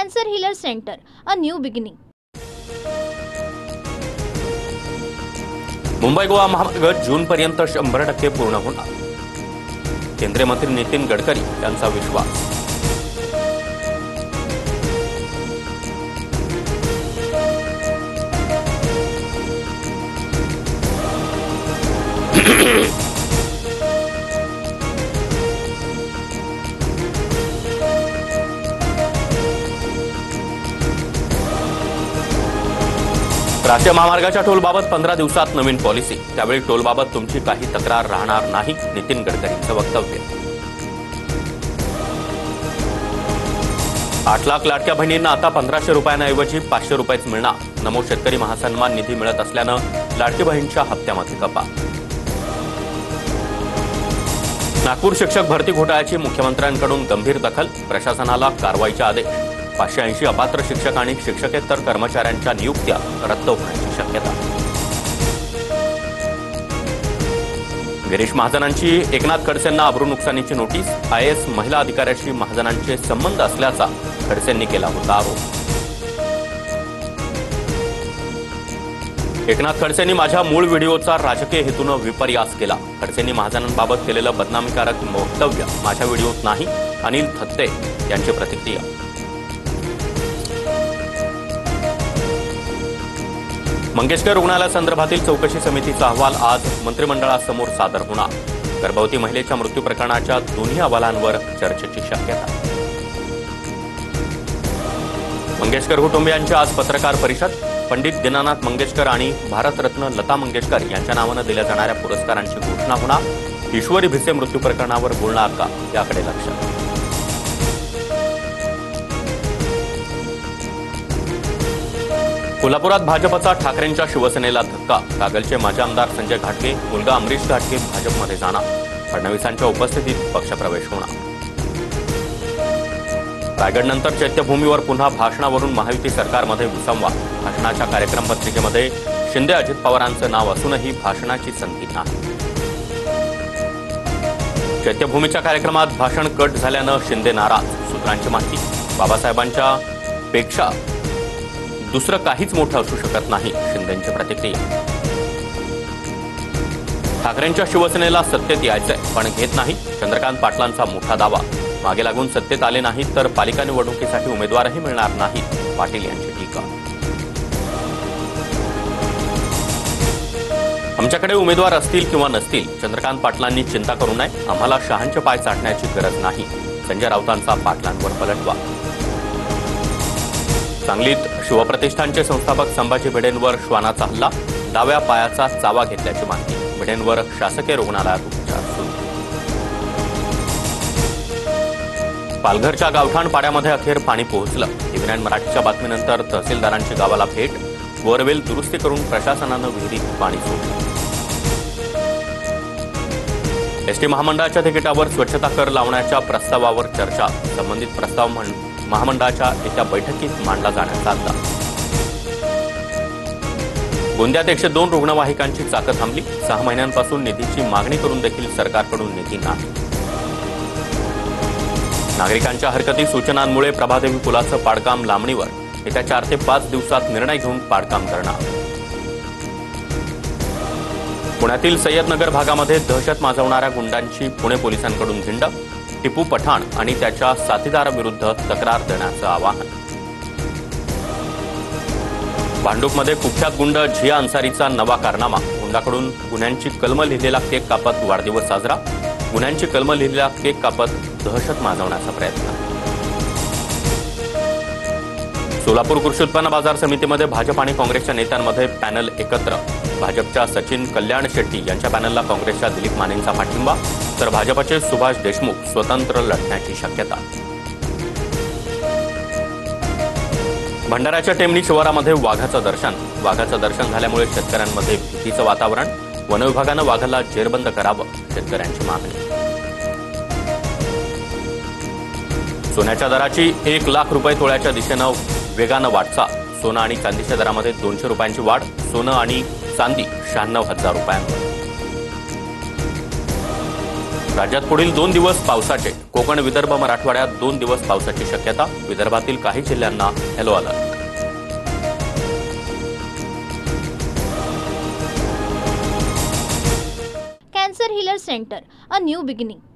Cancer healer center, a new beginning. Mumbai Goa महामार्ग जूनपर्यंत 100% पूर्ण होणार, केंद्रीय मंत्री नितीन गडकरी यांचा विश्वास. राष्ट्रीय महामार्गाच्या टोलबाबत 15 दिवसात नवीन पॉलिसी. त्यावेळी टोलबाबत तुमची काही तक्रार राहणार नाही, नितीन गडकरींचं वक्तव्य. 8 लाख लाडक्या बहिणींना आता 1500 रुपयांऐवजी 500 रुपयेच मिळणार. नमो शेतकरी महासन्मान निधी मिळत असल्यानं लाडकी बहिणींच्या हप्त्यामध्ये कपात. नागपूर शिक्षक भरती घोटाळ्याची मुख्यमंत्र्यांकडून गंभीर दखल, प्रशासनाला कारवाईचे आदेश. 580 अपात्र शिक्षक आणि शिक्षकेतर कर्मचाऱ्यांच्या नियुक्त्या रद्द होण्याची शक्यता. गिरीश महाजनांची एकनाथ खडसेंना अब्रू नुकसानीची नोटीस. IAS महिला अधिकाऱ्याशी महाजनांचे संबंध असल्याचा खडसेंनी केला होता आरोप. एकनाथ खडसेंनी माझ्या मूळ व्हिडिओचा राजकीय हेतूनं विपर्यास केला. खडसेंनी महाजनांबाबत केलेलं बदनामीकारक वक्तव्य माझ्या व्हिडिओत नाही, अनिल थत्ते यांची प्रतिक्रिया. मंगेशकर रुग्णालयासंदर्भातील चौकशी समितीचा अहवाल आज मंत्रिमंडळासमोर सादर होणार. गर्भवती महिलेच्या मृत्यू प्रकरणाच्या दोन्ही अहवालांवर चर्चेची शक्यता. मंगेशकर कुटुंबियांची आज पत्रकार परिषद. पंडित दीनानाथ मंगेशकर आणि भारतरत्न लता मंगेशकर यांच्या नावानं दिल्या जाणाऱ्या पुरस्कारांची घोषणा होणार. ईश्वरी भिसे मृत्यू प्रकरणावर बोलणार का, याकडे लक्ष. कोल्हापुरात भाजपचा ठाकरेंच्या शिवसेनेला धक्का. कागलचे माजी आमदार संजय घाटगे, मुलगा अमरीश घाटगे भाजपमध्ये जाणार. फडणवीसांच्या उपस्थितीत पक्षप्रवेश होणार. रायगडनंतर चैत्यभूमीवर पुन्हा भाषणावरून महायुती सरकारमध्ये विसंवाद. भाषणाच्या कार्यक्रम पत्रिकेमध्ये शिंदे अजित पवारांचं नाव असूनही भाषणाची संधी नाही. चैत्यभूमीच्या कार्यक्रमात भाषण कट झाल्यानं शिंदे नाराज. सूत्रांची माहिती. बाबासाहेबांच्या पेक्षा दुसरं काहीच मोठं असू शकत नाही, शिंदेंची प्रतिक्रिया. ठाकरेंच्या शिवसेनेला सत्तेत यायचंय पण घेत नाही, चंद्रकांत पाटलांचा मोठा दावा. मागे लागून सत्तेत आले नाहीत तर पालिका निवडणुकीसाठी उमेदवारही मिळणार नाहीत, पाटील यांची टीका. आमच्याकडे उमेदवार असतील किंवा नसतील, चंद्रकांत पाटलांनी चिंता करू नये. आम्हाला शहांचे पाय चाटण्याची गरज नाही, संजय राऊतांचा पाटलांवर पलटवार. सांगलीत शिवप्रतिष्ठानचे संस्थापक संभाजी भिडेंवर श्वानाचा हल्ला. डाव्या पायाचा चावा घेतल्याची माहिती. भिडेंवर शासकीय रुग्णालयात उपचार सुरू. पालघरच्या गावठाण पाड्यामध्ये अखेर पाणी पोहोचलं. TV9 मराठीच्या बातमीनंतर तहसीलदारांची गावाला भेट. बोरवेल दुरुस्ती करून प्रशासनानं विहिरीत पाणी सोडलं. एसटी महामंडळाच्या तिकिटावर स्वच्छता कर लावण्याच्या प्रस्तावावर चर्चा. संबंधित प्रस्ताव महामंडळाच्या एका बैठकीत मांडला जाण्याचा अंदाज. गोंदियात 102 रुग्णवाहिकांची चाकं थांबली. 6 महिन्यांपासून निधीची मागणी करून देखील सरकारकडून निधी नाही. नागरिकांच्या हरकती सूचनांमुळे प्रभादेवी पुलाचं पाडकाम लांबणीवर. येत्या 4 ते 5 दिवसात निर्णय घेऊन पाडकाम करणार. पुण्यातील सय्यदनगर भागामध्ये दहशत माजवणाऱ्या गुंडांची पुणे पोलिसांकडून झिंड. टिपू पठाण आणि त्याच्या साथीदाराविरुद्ध तक्रार देण्याचं आवाहन. भांडूपमध्ये कुख्यात गुंड झिया अन्सारीचा नवा कारनामा. गुंडाकडून गुन्ह्यांची कलम लिहिलेला केक कापत वाढदिवस साजरा. गुन्ह्यांची कलम लिहिलेला केक कापत दहशत माजवण्याचा प्रयत्न. सोलापूर कृषी उत्पन्न बाजार समितीमध्ये भाजप आणि काँग्रेसच्या नेत्यांमध्ये पॅनल एकत्र. भाजपच्या सचिन कल्याण शेट्टी यांच्या पॅनलला काँग्रेसच्या दिलीप मानेंचा पाठिंबा, तर भाजपचे सुभाष देशमुख स्वतंत्र लढण्याची शक्यता. भंडाऱ्याच्या टेमणी शिवारामध्ये वाघाचं दर्शन. वाघाचं दर्शन झाल्यामुळे शेतकऱ्यांमध्ये भीतीचं वातावरण. वनविभागानं वाघाला जेरबंद करावं, शेतकऱ्यांची मागणी. सोन्याच्या दराची 1 लाख रुपये तोळ्याच्या दिशेनं वेगानं वाटचाल. सोनं आणि चांदीच्या दरामध्ये 200 रुपयांची वाढ. सोनं आणि चांदी 96,000 रुपयांवर. राज्यात पुढील 2 दिवस पावसाचे. कोकण, विदर्भ, मराठवाड्यात 2 दिवस पावसाची शक्यता. विदर्भातील काही जिल्ह्यांना yellow alert. Cancer healer center, a new beginning.